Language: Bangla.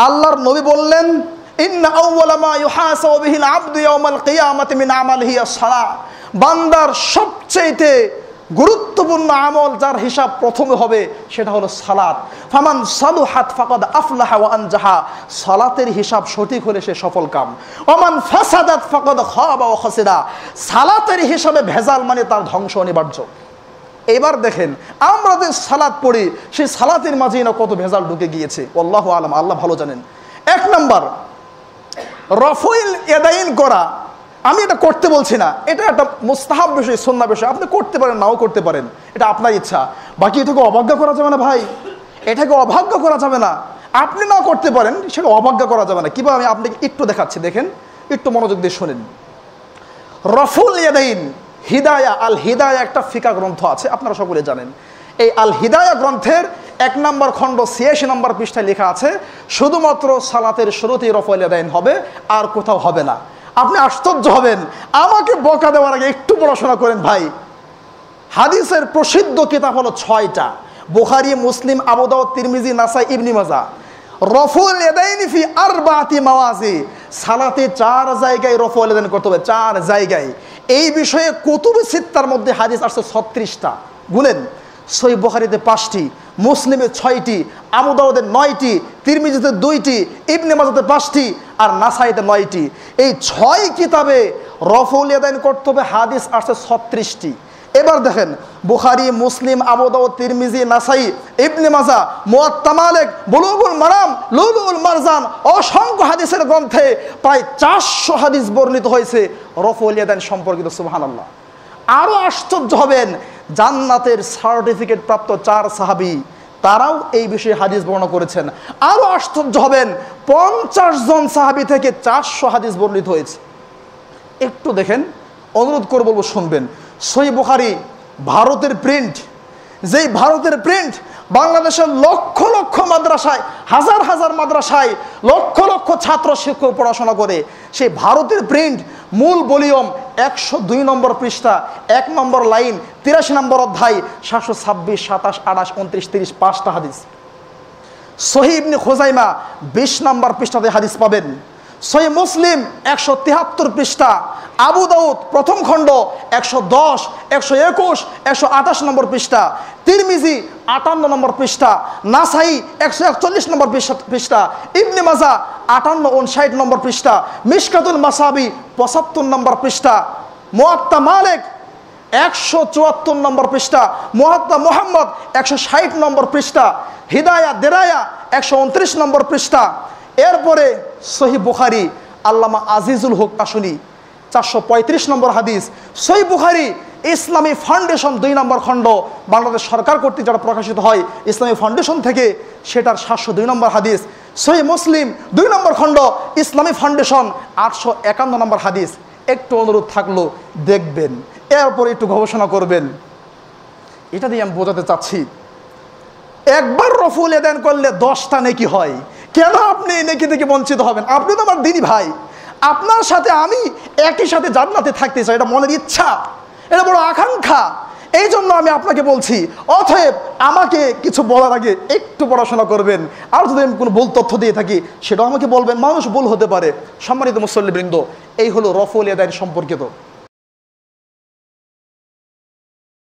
আল্লাহর নবী বললেন, ইন্না আউওয়ালা মা ইউহাসাবু বিহিল আবদু ইয়াউমাল কিয়ামাতি মিন আমালিহি আস-সালাহ। বান্দার সবচেয়ে গুরুত্বপূর্ণ আমল যার হিসাব প্রথমে হবে সেটা হলো সালাত। ফামান সালুহাত ফাকাদ আফলাহা ওয়া আনজাহা। সালাতের হিসাব সঠিক হলে সে সফল কাম। ওমান ফাসাদাত ফাকাদ খাবা ওয়া খাসিরা। সালাতের হিসাবে ভেজাল মানে তার ধ্বংস অনিবার্য। এবার দেখেন আমরা যে সালাত পড়ি সেই সালাতের মাঝেই না কত ভেজাল ঢুকে গিয়েছে, আল্লাহু আলাম, আল্লাহ ভালো জানেন। এক নাম্বার, রফুল ইয়াদাইন করা। আমি এটা করতে বলছি না, এটা একটা মুস্তাহাব বিষয়, সুন্নাহ বিষয়। আপনি করতে পারেন, নাও করতে পারেন, এটা আপনার ইচ্ছা। বাকি এটাকে অবজ্ঞা করা যাবে না ভাই, এটাকে অবজ্ঞা করা যাবে না। আপনি না করতে পারেন সেটা অবজ্ঞা করা যাবে না। কিভাবে আমি আপনাকে একটু দেখাচ্ছি, দেখেন, একটু মনোযোগ দিয়ে শোনেন। রফুল ইয়াদাইন, হিদায়া, আল হিদায়া একটা ফিকা গ্রন্থ আছে, আপনারা সকলে জানেন। এই আল হিদায়া গ্রন্থের 1 নম্বর খণ্ড 86 নম্বর পৃষ্ঠায় লেখা আছে শুধুমাত্র সালাতের শুরুতেই রফুল ইয়াদাইন হবে, আর কোথাও হবে না। আপনি আশ্চর্য হবেন, আমাকে বকা দেওয়ার আগে একটু পড়াশোনা করেন ভাই। হাদিসের প্রসিদ্ধ কিতাব হলো 6টা, বুখারী, মুসলিম, আবু দাউদ, তিরমিজি, নাসাই, ইবনে মাজাহ। রফুল ইয়াদাইনি ফি আরবাতি মাওয়াজি, সালাতে 4 জায়গায় রফুল ইয়াদাইন করতে হবে, 4 জায়গায়। এই বিষয়ে কুতুবে সিত্তার মধ্যে হাদিস আসছে 36টা, গুনেন। সহিহ বুখারীতে 5টি, মুসলিমে 6টি, আবু দাউদে 9টি, তিরমিজিতে 2টি, ইবনে মাজাহতে 5টি, আর নাসাইতে 9টি। এই 6 কিতাবে রফুল ইয়াদাইন করতে হবে হাদিস আসছে 36টি। এবার দেখেন বুখারী, মুসলিম, আবু দাউদ, তিরমিজি, নাসাই, ইবনে মাজাহ, মুওয়াত্তা মালিক, বুলুগুল মারাম, লুলুল মারজান, অসংখ্য হাদিসের গ্রন্থে প্রায় 400 হাদিস বর্ণিত হয়েছে রফুল ইয়াদাইন সম্পর্কিত। সুবহানাল্লাহ। আরও আশ্চর্য হবেন, জান্নাতের সার্টিফিকেট প্রাপ্ত 4 সাহাবী তারাও এই বিষয়ে হাদিস বর্ণনা করেছেন। আরও আশ্চর্য হবেন, 50 জন সাহাবী থেকে 400 হাদিস বর্ণিত হয়েছে। একটু দেখেন, অনুরোধ করে বলবো শুনবেন। সহিহ বুখারী ভারতের প্রিন্ট, যেই ভারতের প্রিন্ট বাংলাদেশের লক্ষ লক্ষ মাদ্রাসায়, হাজার হাজার মাদ্রাসায় লক্ষ লক্ষ ছাত্র শিক্ষক পড়াশোনা করে, সেই ভারতের প্রিন্ট মূল ভলিউম 102 নম্বর পৃষ্ঠা, 1 নম্বর লাইন, 83 নম্বর অধ্যায়, 726, 27, 28, 29, 30, 5টা হাদিস। সহিহ ইবনে খুজাইমা 20 নম্বর পৃষ্ঠাতে হাদিস পাবেন। সহিহ মুসলিম 173 পৃষ্ঠা, আবু দাউদ প্রথম খণ্ড 110, 121, 128 নম্বর পৃষ্ঠা, তিরমিজি 58 নম্বর পৃষ্ঠা, নাসাই 141 নম্বর পৃষ্ঠা, ইবনে মাজাহ 58, 59 নম্বর পৃষ্ঠা, মিশকাতুল মাসাবি 75 নম্বর পৃষ্ঠা, মুওয়াত্তা মালিক 174 নম্বর পৃষ্ঠা, মুওয়াত্তা মুহাম্মদ 160 নম্বর পৃষ্ঠা, হিদায়া দেরায়া 129 নম্বর পৃষ্ঠা। এরপরে সহিহ বুখারী আল্লামা আজিজুল হক কাশনী 435 নম্বর হাদিস। সহিহ বুখারী ইসলামী ফাউন্ডেশন 2 নম্বর খণ্ড, বাংলাদেশ সরকার কর্তৃক যারা প্রকাশিত হয় ইসলামী ফাউন্ডেশন থেকে, সেটার 702 নম্বর হাদিস। সহিহ মুসলিম 2 নম্বর খণ্ড, ইসলামী ফাউন্ডেশন 851 নম্বর হাদিস। একটু অনুরোধ থাকলো দেখবেন, এরপর একটু গবেষণা করবেন। এটা দিয়ে আমি বোঝাতে চাচ্ছি, একবার রফুল ইয়াদাইন করলে 10টা নেকি হয়। কেন আপনি এই নেকি থেকে বঞ্চিত হবেন? আপনি তো আমার দিনী ভাই, আপনার সাথে আমি একই সাথে জান্নাতে থাকতে চাই, এটা মনের ইচ্ছা, এটা বড় আকাঙ্ক্ষা। এই জন্য আমি আপনাকে বলছি, অতএব আমাকে কিছু বলার আগে একটু পড়াশোনা করবেন। আর যদি আমি কোনো ভুল তথ্য দিয়ে থাকি সেটাও আমাকে বলবেন, মানুষ ভুল হতে পারে। সম্মানিত মুসল্লিবৃন্দ, এই হলো রফুল ইয়াদাইন সম্পর্কিত।